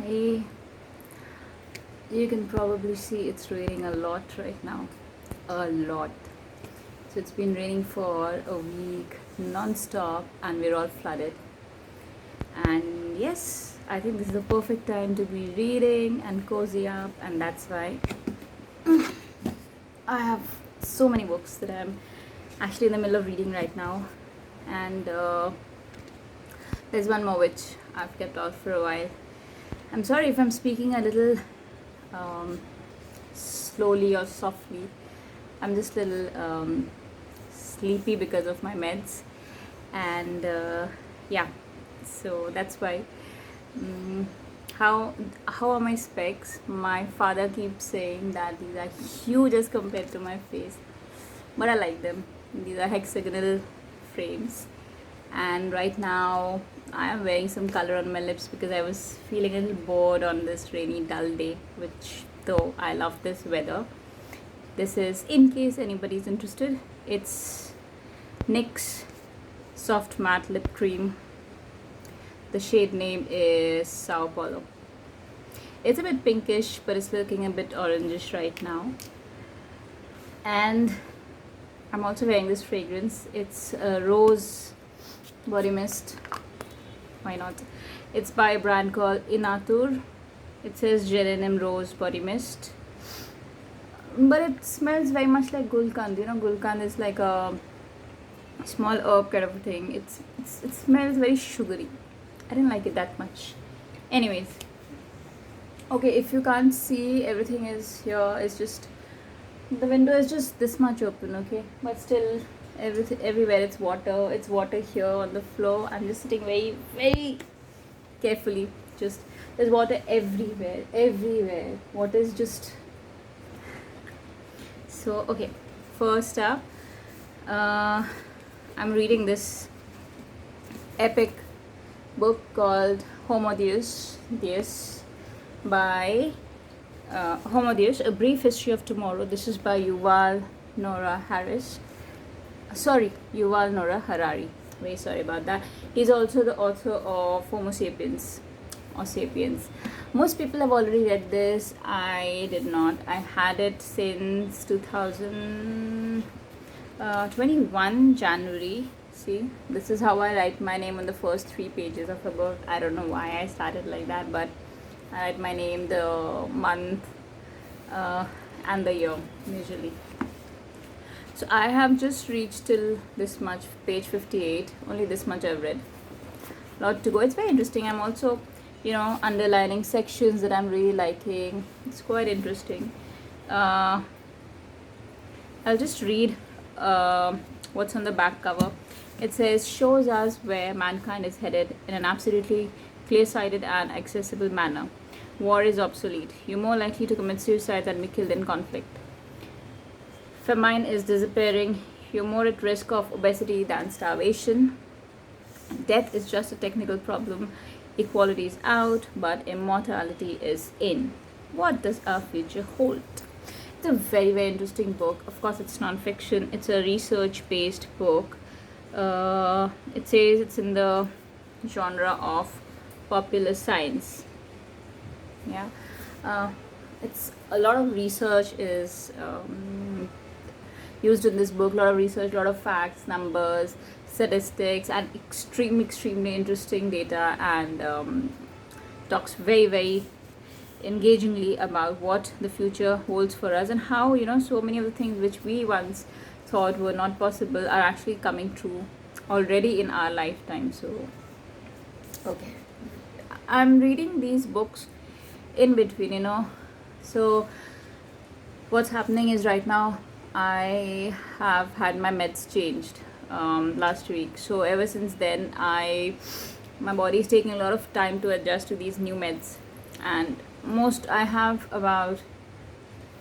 Hi. You can probably see it's raining a lot right now. A lot. So it's been raining for a week non-stop and we're all flooded. And yes, I think this is the perfect time to be reading and cozy up, and that's why I have so many books that I'm actually in the middle of reading right now. And there's one more which I've kept out for a while. I'm sorry if I'm speaking a little slowly or softly. I'm just a little sleepy because of my meds, and yeah, so that's why. Mm, how are my specs? My father keeps saying that these are huge as compared to my face, but I like them. These are hexagonal frames, and right now I am wearing some color on my lips because I was feeling a little bored on this rainy dull day, which though I love this weather. This is, in case anybody's interested, it's NYX soft matte lip cream. The shade name is Sao Paulo. It's a bit pinkish, but it's looking a bit orangish right now. And I'm also wearing this fragrance. It's a rose body mist. Why not? It's by a brand called Inatur. It says geranium rose body mist, but it smells very much like gulkand. You know, gulkand is like a small herb kind of a thing. It smells very sugary. I didn't like it that much. Anyways, okay, if you can't see, everything is here. It's just the window is just this much open, okay, but still everywhere it's water. It's water here on the floor. I'm just sitting very carefully. Just there's water everywhere. Water is just so okay. First up, I'm reading this epic book called Homodius. Yes, by Homodius, A Brief History of Tomorrow. This is by Yuval Noah Harari. Very sorry about that. He's also the author of Homo sapiens or Sapiens. Most people have already read this. I did not. I had it since 2021 January. See, this is how I write my name on the first 3 pages of a book. I don't know why I started like that, but I write my name, the month, and the year usually. So I have just reached till this much, page 58. Only this much I've read. Lot to go. It's very interesting. I'm also, underlining sections that I'm really liking. It's quite interesting. I'll just read what's on the back cover. It says, shows us where mankind is headed in an absolutely clear-sighted and accessible manner. War is obsolete. You're more likely to commit suicide than be killed in conflict. Famine is disappearing. You're more at risk of obesity than starvation. Death is just a technical problem. Equality is out, but immortality is in. What does our future hold? It's a very interesting book. Of course, it's non-fiction. It's a research-based book. It says it's in the genre of popular science. Yeah, it's a lot of research is used in this book. A lot of research, a lot of facts, numbers, statistics, and extremely interesting data, and talks very engagingly about what the future holds for us, and how so many of the things which we once thought were not possible are actually coming true already in our lifetime. So okay, I'm reading these books in between, so what's happening is right now I have had my meds changed last week. So ever since then, my body is taking a lot of time to adjust to these new meds, and I have about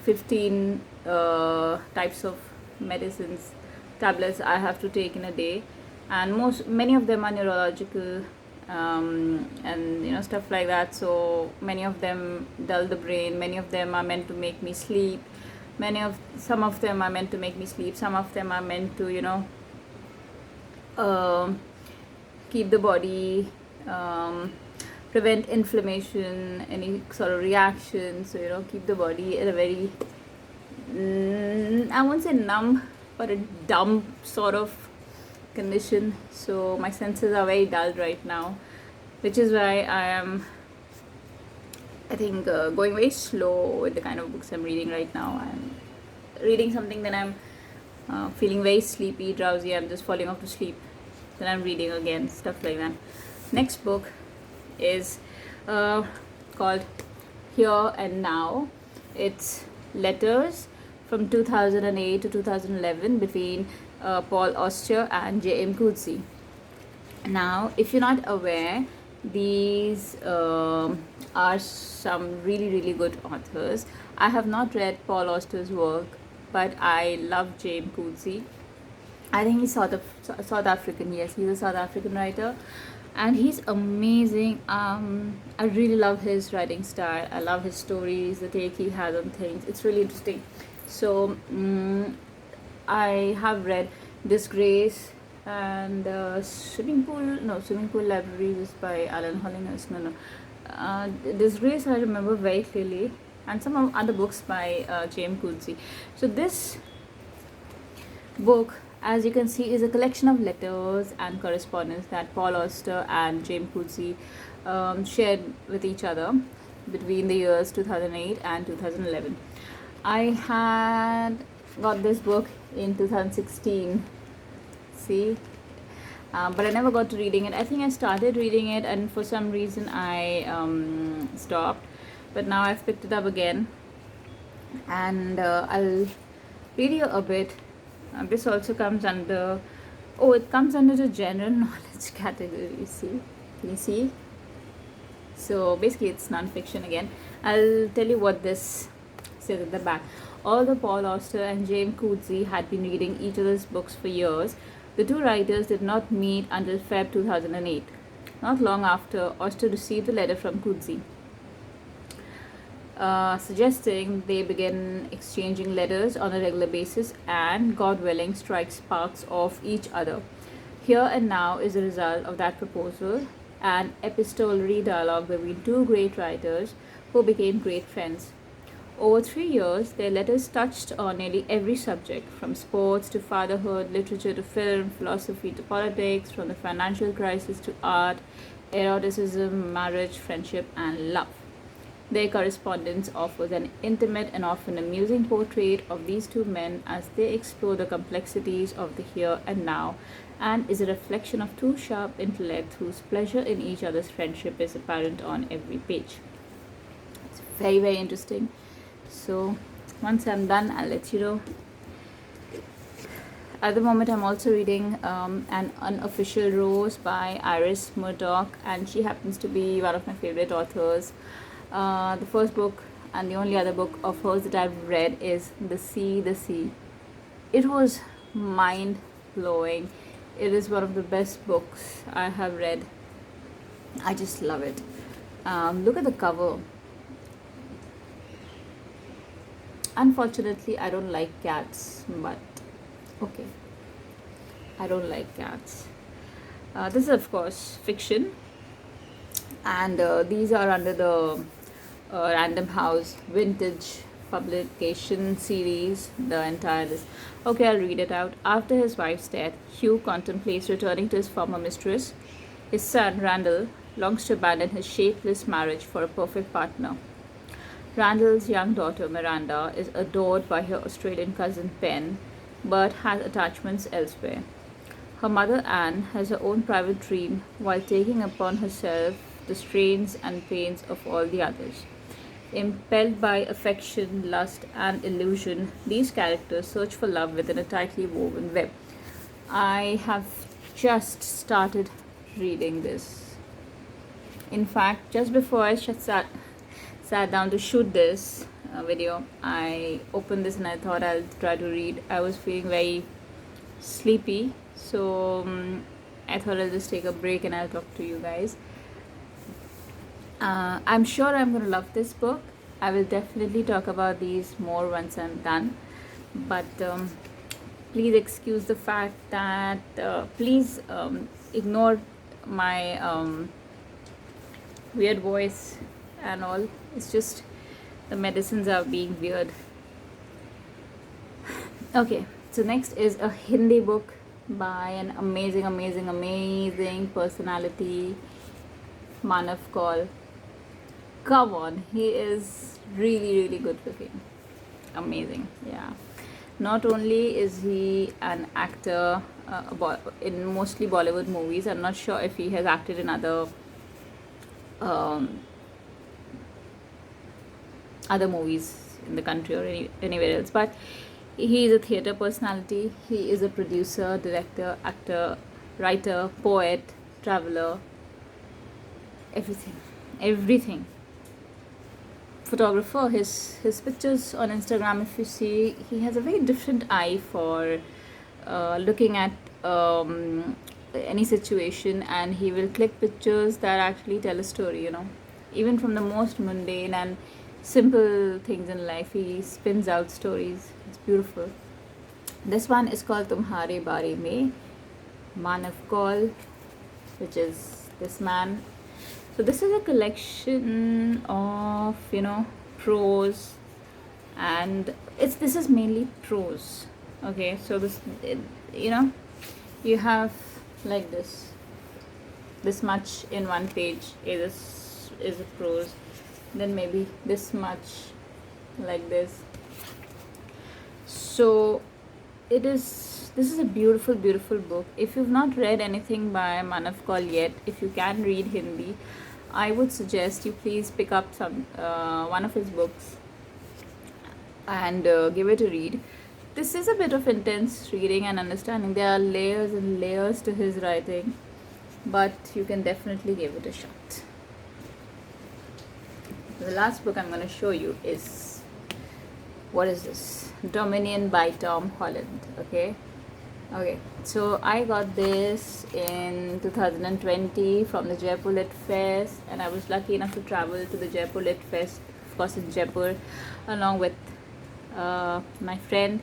15 types of medicines, tablets I have to take in a day, and many of them are neurological, and stuff like that. So many of them dull the brain. Many of them are meant to make me sleep. Some of them are meant to make me sleep. Some of them are meant to keep the body prevent inflammation, any sort of reaction. So, keep the body in a very, I won't say numb, but a dumb sort of condition. So my senses are very dull right now, which is why I think going very slow with the kind of books I'm reading right now. I'm reading something, then I'm feeling very sleepy, drowsy, I'm just falling off to sleep, then I'm reading again, stuff like that. Next book is called Here and Now. It's letters from 2008 to 2011 between Paul Auster and J.M. Coetzee. Now, if you're not aware, these are some really, really good authors. I have not read Paul Auster's work, but I love J.M. Coetzee. I think he's South African. Yes, he's a South African writer, and he's amazing. I really love his writing style. I love his stories, the take he has on things. It's really interesting. So I have read Disgrace and Swimming Pool Library is by Alan Hollingworth. Disgrace I remember very clearly, and some other books by J.M. Coetzee. So this book, as you can see, is a collection of letters and correspondence that Paul Auster and J.M. Coetzee shared with each other between the years 2008 and 2011. I had got this book in 2016, but I never got to reading it. I think I started reading it, and for some reason I stopped, but now I've picked it up again, and I'll read you a bit. This also comes under, it comes under the general knowledge category, can you see? So basically it's non-fiction again. I'll tell you what this says at the back. Although Paul Auster and J.M. Coetzee had been reading each other's books for years, the two writers did not meet until Feb 2008. Not long after, Auster received a letter from Coetzee, suggesting they begin exchanging letters on a regular basis and, God willing, strike sparks off each other. Here and Now is a result of that proposal, an epistolary dialogue between two great writers who became great friends. Over 3 years, their letters touched on nearly every subject, from sports to fatherhood, literature to film, philosophy to politics, from the financial crisis to art, eroticism, marriage, friendship, and love. Their correspondence offers an intimate and often amusing portrait of these two men as they explore the complexities of the here and now, and is a reflection of two sharp intellects whose pleasure in each other's friendship is apparent on every page. It's very, very interesting. So once I'm done, I'll let you know. At the moment, I'm also reading An Unofficial Rose by Iris Murdoch, and she happens to be one of my favorite authors. The first book and the only other book of hers that I've read is The Sea. It was mind-blowing. It is one of the best books I have read. I just love it. Look at the cover. Unfortunately, I don't like cats, but okay. I don't like cats. This is, of course, fiction, and these are under the Random House Vintage publication series, the entire list. Okay, I'll read it out. After his wife's death, Hugh contemplates returning to his former mistress. His son, Randall, longs to abandon his shapeless marriage for a perfect partner. Randall's young daughter, Miranda, is adored by her Australian cousin, Pen, but has attachments elsewhere. Her mother, Anne, has her own private dream while taking upon herself the strains and pains of all the others. Impelled by affection, lust, and illusion, these characters search for love within a tightly woven web. I have just started reading this. In fact, just before I sat down to shoot this video, I opened this and I thought I'll try to read. I was feeling very sleepy, so I thought I'll just take a break and I'll talk to you guys. I'm sure I'm going to love this book. I will definitely talk about these more once I'm done, but please excuse the fact that please ignore my weird voice and all. It's just the medicines are being weird. Okay, so next is a Hindi book by an amazing personality, Manav Kaul. Come on, he is really good looking. Amazing, yeah. Not only is he an actor in mostly Bollywood movies, I'm not sure if he has acted in um, other movies in the country or anywhere else, but he is a theatre personality. He is a producer, director, actor, writer, poet, traveler, everything. Photographer. His pictures on Instagram, if you see, he has a very different eye for looking at any situation, and he will click pictures that actually tell a story, even from the most mundane and simple things in life. He spins out stories. It's beautiful. This one is called Tumhare Bare Mein, Manav Kaul, which is this man. So this is a collection of prose, and this is mainly prose. Okay, so this you have like this much in one page is a prose, then maybe this much like this. So this is a beautiful book. If you've not read anything by Manav Kaul yet, if you can read Hindi, I would suggest you please pick up one of his books and give it a read. This is a bit of intense reading and understanding. There are layers and layers to his writing, but you can definitely give it a shot. The last book I'm going to show you is, what is this? Dominion by Tom Holland. Okay, so I got this in 2020 from the Jaipur Lit Fest, and I was lucky enough to travel to the Jaipur Lit Fest, of course in Jaipur, along with my friend,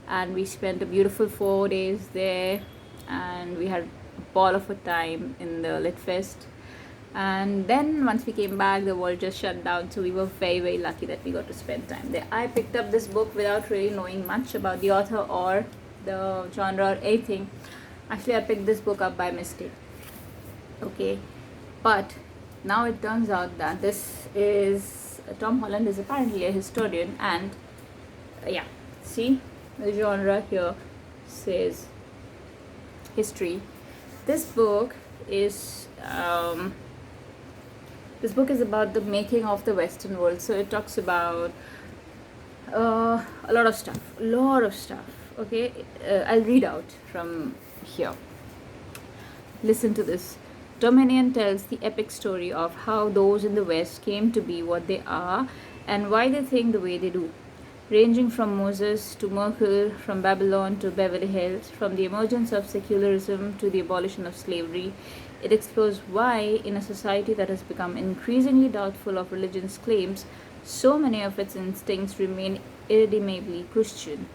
and we spent a beautiful 4 days there, and we had a ball of a time in the Lit Fest. And then once we came back, the world just shut down, so we were very lucky that we got to spend time there. I picked up this book without really knowing much about the author or the genre or anything. Actually, I picked this book up by mistake. Okay, but now it turns out that this is Tom Holland is apparently a historian, and yeah, see, the genre here says history. This book is about the making of the Western world. So it talks about a lot of stuff. Okay, I'll read out from here. Listen to this. Dominion tells the epic story of how those in the West came to be what they are and why they think the way they do. Ranging from Moses to Merkel, from Babylon to Beverly Hills, from the emergence of secularism to the abolition of slavery, it explores why, in a society that has become increasingly doubtful of religion's claims, so many of its instincts remain irredeemably Christian.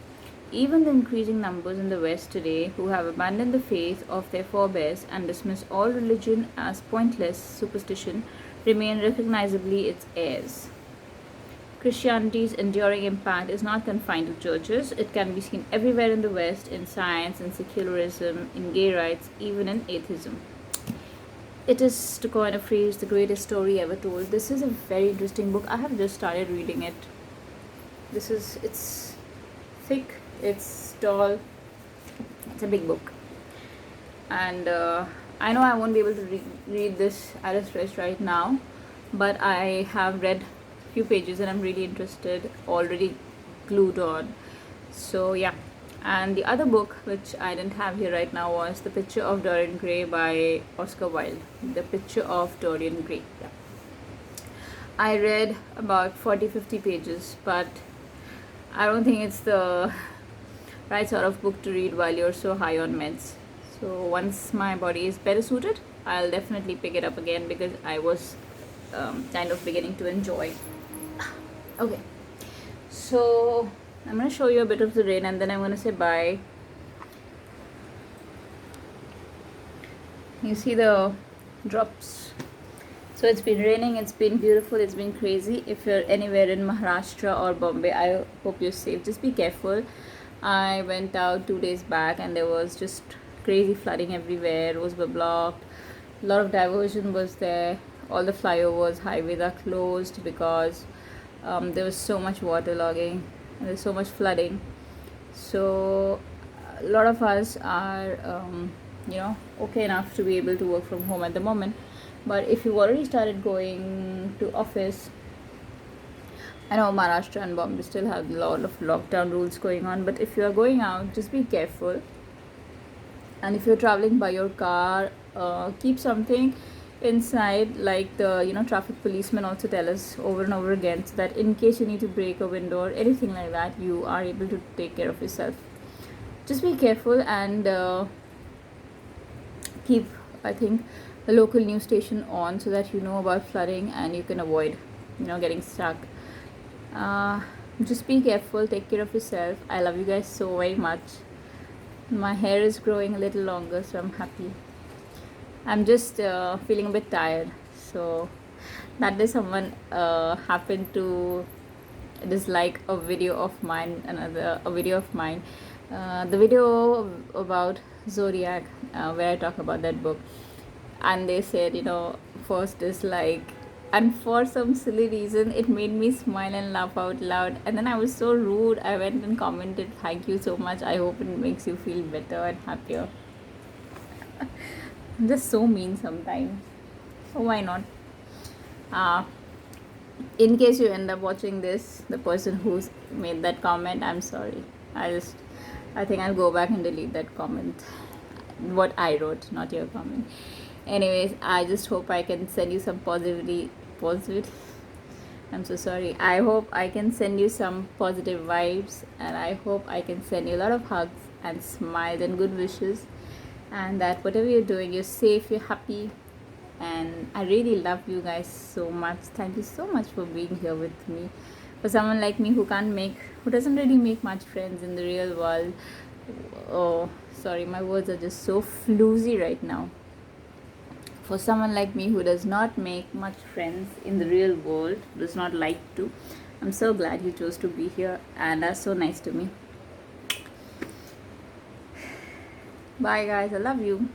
Even the increasing numbers in the West today who have abandoned the faith of their forebears and dismiss all religion as pointless superstition remain recognizably its heirs. Christianity's enduring impact is not confined to churches. It can be seen everywhere in the West, in science, in secularism, in gay rights, even in atheism. It is, to coin a phrase, the greatest story ever told. This is a very interesting book. I have just started reading it. It's thick, it's tall, it's a big book. And I know I won't be able to read this at a stretch right now, but I have read few pages and I'm really interested, already glued on. So yeah. And the other book which I didn't have here right now was The Picture of Dorian Gray by Oscar Wilde. The Picture of Dorian Gray. Yeah. I read about 40-50 pages, but I don't think it's the right sort of book to read while you're so high on meds. So once my body is better suited, I'll definitely pick it up again, because I was kind of beginning to enjoy. Okay, so I'm going to show you a bit of the rain and then I'm going to say bye. You see the drops. So So it's been raining, it's been beautiful, it's been crazy. If you're anywhere in Maharashtra or Bombay, I hope you're safe. Just be careful. I went out 2 days back and there was just crazy flooding everywhere. Roads were blocked. A lot of diversion was there. All the flyovers, highways are closed because there was so much water logging and there's so much flooding. So a lot of us are, okay enough to be able to work from home at the moment. But if you've already started going to office, I know Maharashtra and Bombay still have a lot of lockdown rules going on, but if you are going out, just be careful. And if you're traveling by your car, keep something inside, like the traffic policemen also tell us over and over again, so that in case you need to break a window or anything like that, you are able to take care of yourself. Just be careful and keep, I think, the local news station on so that you know about flooding and you can avoid getting stuck. Just be careful, take care of yourself. I love you guys so very much. My hair is growing a little longer, so I'm happy. I'm just feeling a bit tired. So that day someone happened to dislike a video of mine, a video of mine, the video about Zodiac, where I talk about that book. And they said, first dislike, and for some silly reason it made me smile and laugh out loud. And then I was so rude, I went and commented, thank you so much, I hope it makes you feel better and happier. I'm just so mean sometimes, so why not? In case you end up watching this, the person who's made that comment, I'm sorry. I think I'll go back and delete that comment, what I wrote, not your comment. Anyways, I just hope I can send you some positivity. I'm so sorry. I hope I can send you some positive vibes, and I hope I can send you a lot of hugs and smiles and good wishes, and that whatever you're doing, you're safe, you're happy. And I really love you guys so much. Thank you so much for being here with me. For someone like me who doesn't really make much friends in the real world. Oh, sorry, my words are just so floozy right now. For someone like me who does not make much friends in the real world, does not like to, I'm so glad you chose to be here and are so nice to me. Bye guys, I love you.